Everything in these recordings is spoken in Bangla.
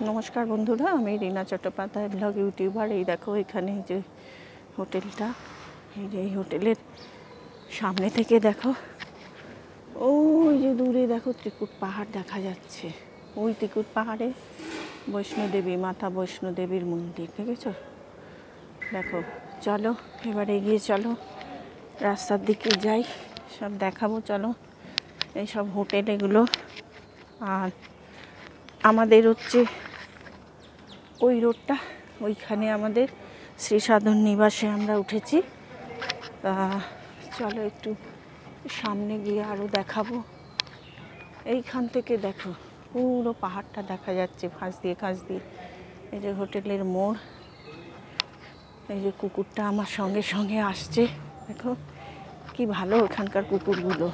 নমস্কার বন্ধুরা, আমি রিনা চট্টোপাধ্যায়, ব্লগ ইউটিউবার। এই দেখো এখানে এই যে হোটেলটা, এই যে এই হোটেলের সামনে থেকে দেখো ওই যে দূরে দেখো ত্রিকুট পাহাড় দেখা যাচ্ছে। ওই ত্রিকুট পাহাড়ে বৈষ্ণোদেবী, মাতা বৈষ্ণোদেবীর মন্দির দেখেছ? দেখো, চলো এবার এগিয়ে চলো, রাস্তার দিকে যাই, সব দেখাবো। চলো, এই সব হোটেল এগুলো। আর আমাদের হচ্ছে ওই রোডটা, ওইখানে আমাদের শ্রী সাধন নিবাসে আমরা উঠেছি। চলো একটু সামনে গিয়ে আরও দেখাবো। এইখান থেকে দেখো পুরো পাহাড়টা দেখা যাচ্ছে ফাঁস দিয়ে খাস দিয়ে। এই যে হোটেলের মোড়, এই যে কুকুরটা আমার সঙ্গে সঙ্গে আসছে। দেখো কি ভালো ওখানকার কুকুরগুলো,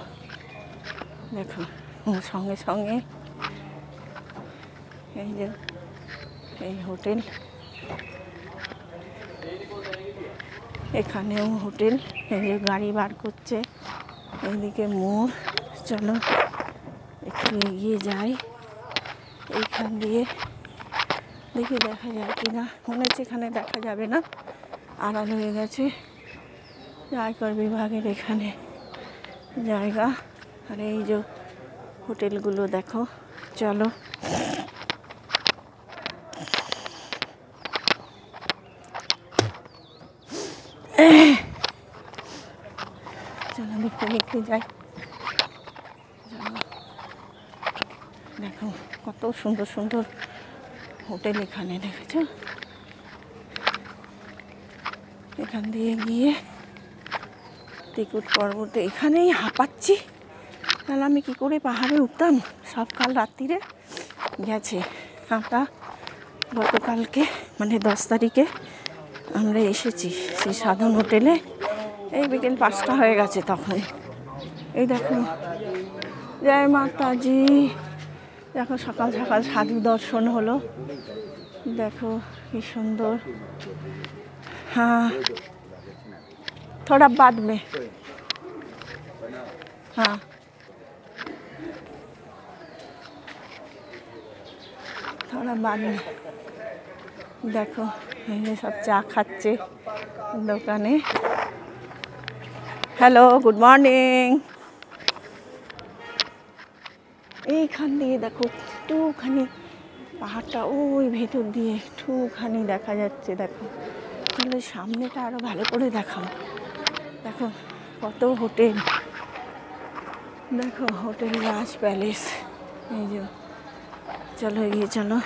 দেখো সঙ্গে সঙ্গে। এই যে এই হোটেল, এখানেও হোটেল। এই যে গাড়ি বার করছে, এইদিকে মোড়। চলো একটু এগিয়ে যাই, এইখান দিয়ে দেখি দেখা যায় কি না। মনে হচ্ছে এখানে দেখা যাবে না, আড়াল হয়ে গেছে। আয়কর বিভাগের এখানে জায়গা। আর এই যে হোটেলগুলো দেখো। চলো চলো দেখতে দেখতে যাই। দেখো কত সুন্দর সুন্দর হোটেল এখানে, দেখেছ? এখান দিয়ে গিয়ে ত্রিকুট পর্বতে, এখানেই হাঁপাচ্ছি। তাহলে আমি কী করে পাহাড়ে উঠতাম? সব কাল রাত্রিরে গেছে। আমরা গতকালকে মানে 10 তারিখে আমরা এসেছি সেই সাধন হোটেলে। এই বিকেল 5টা হয়ে গেছে তখন। এই দেখো, জয় মাতাজি। দেখো সকাল সকাল সাধু দর্শন হলো, দেখো কি সুন্দর। হ্যাঁ, थोड़ा बाद में। हाँ, थोड़ा बाद में। দেখো এই যে সব চা খাচ্ছে দোকানে। Hello, good morning. এইখান দিয়ে দেখো একটুখানি পাহাড়টা ওই ভেতর দিয়ে একটুখানি দেখা যাচ্ছে। দেখো তাহলে সামনেটা আরো ভালো করে দেখাও। দেখো কত হোটেল, দেখো হোটেল রাজ প্যালেস। এই যে চলো এগিয়ে চলো।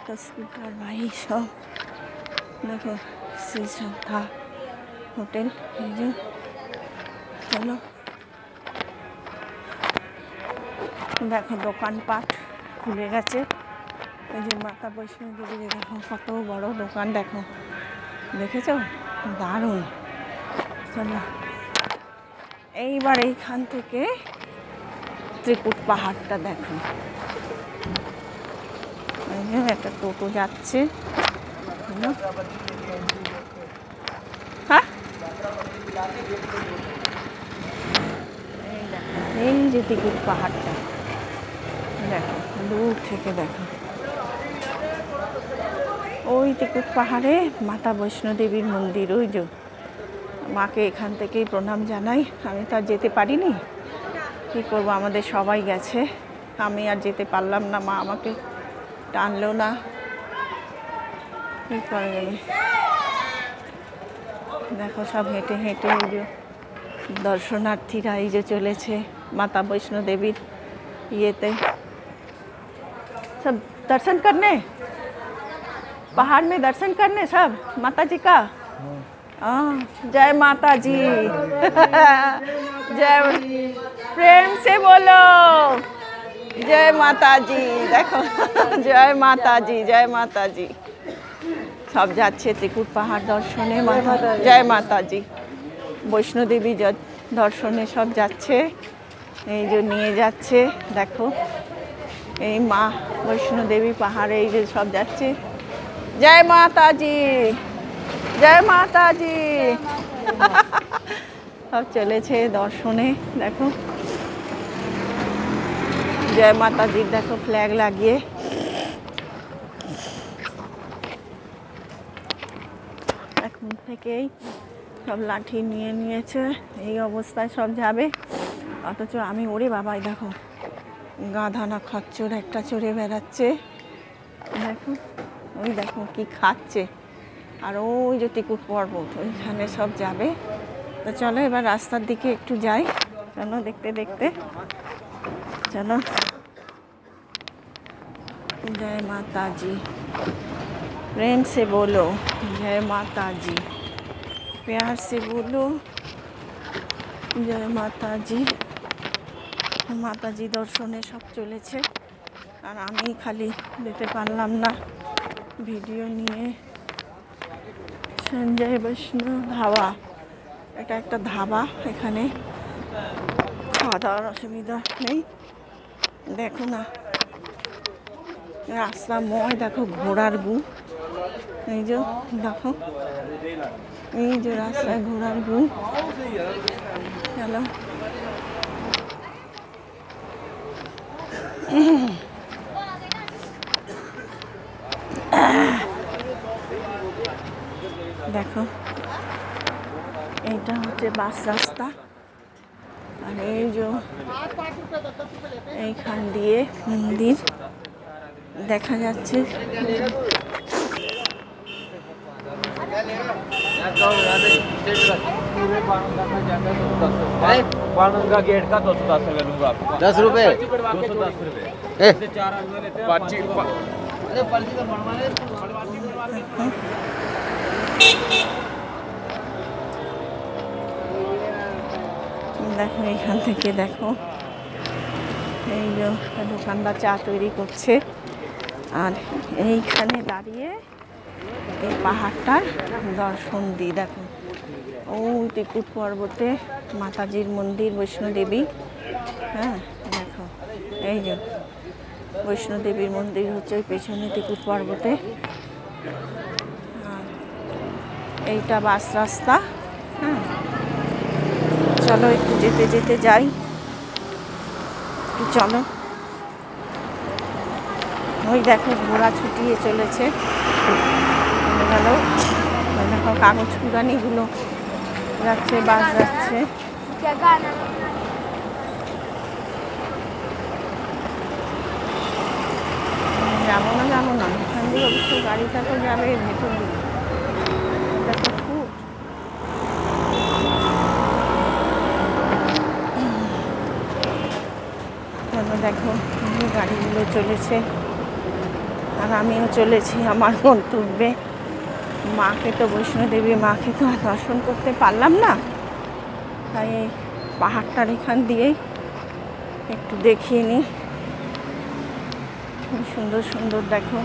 হসপিটাল ভাই সব দেখো, শ্রী শ্রদ্ধা হোটেল। এই যে চলো, দেখো দোকানপাট খুলে গেছে। এই যে মাতা বৈষ্ণোদেবী, দেখো কত বড় দোকান, দেখো দেখেছো? দারুণ। চলো এইবার এইখান থেকে ত্রিকুট পাহাড়টা দেখো। একটা টোটো যাচ্ছে। হ্যাঁ, এই যে ত্রিকুট পাহাড়টা দেখো, দূর থেকে দেখো। ওই ত্রিকুট পাহাড়ে মাতা বৈষ্ণোদেবীর মন্দির। ওই যে মাকে এখান থেকেই প্রণাম জানাই। আমি তো আর যেতে পারিনি, কী করবো, আমাদের সবাই গেছে, আমি আর যেতে পারলাম না। মা আমাকে টানলো না, কী করা যাবে। দেখো সব হেঁটে হেঁটে এই যে দর্শনার্থীরা এই যে চলেছে माता वैष्णो देवी ये थे सब दर्शन करने, पहाड़ में दर्शन करने सब माता जी का। जय माता जी। जय, प्रेम से बोलो जय माता जी। देखो जय माता जी, जय माता जी। सब যাচ্ছে ত্রিকুট পাহাড় দর্শনে। জয় মাতাজি। বৈষ্ণোদেবী দর্শনে সব যাচ্ছে, এই যে নিয়ে যাচ্ছে। দেখো এই মা বৈষ্ণোদেবী পাহাড়ে এই যে সব যাচ্ছে। জয় মাতাজি, জয় মাতাজি। সব চলেছে দর্শনে। দেখো জয় মাতাজির দেখো ফ্ল্যাগ লাগিয়ে। এখন থেকেই সব লাঠি নিয়ে নিয়েছে, এই অবস্থায় সব যাবে। অথচ আমি ওরে বাবাই দেখো গাধা না খচ্চর একটা চড়ে বেড়াচ্ছে, দেখো ওই দেখো কি খাচ্ছে। আর ওই যে টিকুট পর্বত ওইখানে সব যাবে। তো চলো এবার রাস্তার দিকে একটু যাই, চলো দেখতে দেখতে চলো। जय माता जी, प्रेम से बोलो जय माता जी, प्यार से बोलो जय माता जी। মাতাজি দর্শনে সব চলেছে, আর আমি খালি যেতে পারলাম না ভিডিও নিয়ে। সঞ্জয় বৈষ্ণব ধাবা, এটা একটা ধাবা, এখানে খাওয়া দাওয়ার অসুবিধা নেই। দেখো না রাস্তা ময়, দেখো ঘোড়ার গু, এই যে দেখো এই যে রাস্তায় ঘোড়ার গু। চলো দেখো এইটা হচ্ছে বাস রাস্তা, আর এই যে এইখান দিয়ে মন্দির দেখা যাচ্ছে। गेट का 210 रुपये लूंगा आपको। 10 रुपये 210 रुपये। দেখো এখান থেকে দেখো এই যে দোকানদার চা তৈরি করছে, আর এইখানে দাঁড়িয়ে এই পাহাড়টার দর্শন দিই। দেখো ওই টিকুট পর্বতে মাতাজির মন্দির, বৈষ্ণোদেবী। হ্যাঁ দেখো এই যে বৈষ্ণোদেবীর মন্দির হচ্ছে ওই পেছনে টিকুট পর্বতে। আর এইটা বাস রাস্তা। হ্যাঁ চলো একটু যেতে যেতে যাই, একটু চলো। ওই দেখো ঘোড়া ছুটিয়ে চলেছে, গেল দেখো কাগজ কুড়ানিগুলো যাচ্ছে, বাস যাচ্ছে। যাবো না এখান দিয়ে অবশ্য গাড়িটা তো যাবে ভেতর দিকে। দেখো খুব দেখো গাড়িগুলো চলেছে, আর আমিও চলেছি আমার গন্তব্যে। মাকে তো বৈষ্ণোদেবী মাকে তো আর দর্শন করতে পারলাম না, তাই এই পাহাড়টার এখান দিয়েই একটু দেখিয়ে নিই। খুব সুন্দর সুন্দর দেখো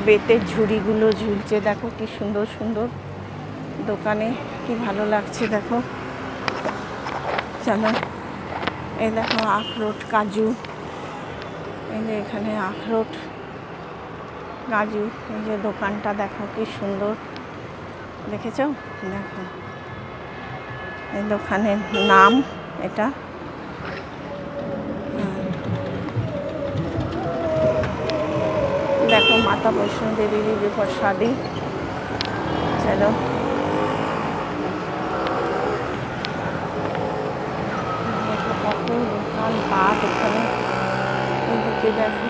বেতের ঝুড়িগুলো ঝুলছে, দেখো কি সুন্দর সুন্দর দোকানে, কি ভালো লাগছে দেখো। চলো এই দেখো আখরোট, কাজু, এই যে এখানে আখরোট, কাজু, এই যে দোকানটা দেখো কি সুন্দর, দেখেছো? দেখো এই দোকানের নাম এটা। দেখো মাতা বৈষ্ণোদেবীর যে প্রসাদী। চলো কত দোকান পাট এখানে। এদিকে দেখো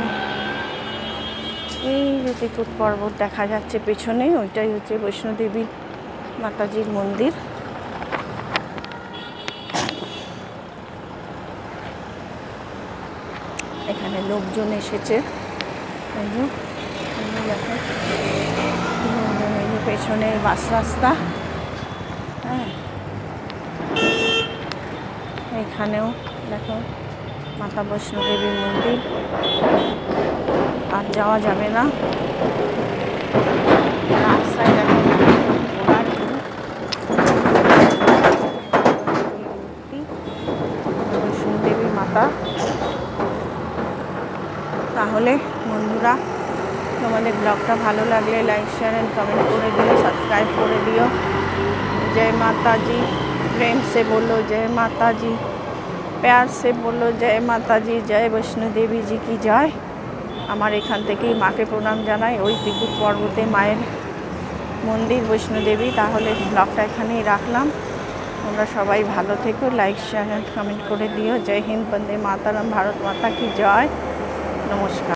এই যে টিকুট পর্বত দেখা যাচ্ছে পেছনে, ওইটাই হচ্ছে বৈষ্ণোদেবী মাতাজির মন্দির। এখানে লোকজন এসেছে, দেখো পেছনে বাস রাস্তা। হ্যাঁ এখানেও দেখো মাতা বৈষ্ণোদেবীর মন্দির, আর যাওয়া যাবে না। রাস্তায় দেখো ঘোড়ার বৈষ্ণোদেবী মাতা। তাহলে বন্ধুরা তোমাদের ব্লগটা ভালো লাগলে লাইক, শেয়ার এন্ড कमेंट করে দিও, সাবস্ক্রাইব করে দিও। जय माता जी, प्रेम से बोलो जय माता जी। प्यार से बोलो जय माता जी, जय वैष्णो देवी जी की जय। আমার এখান থেকেই মাকে প্রণাম জানাই, ওই ত্রিকুট পর্বতে মায়ের মন্দির বৈষ্ণো দেবী। তাহলে ব্লগটা এখানেই রাখলাম। তোমরা সবাই ভালো থেকো, লাইক শেয়ার কমেন্ট করে দিও। জয় হিন্দ, বন্দে মাতারাম, ভারত মাতা কি জয়, নমস্কার।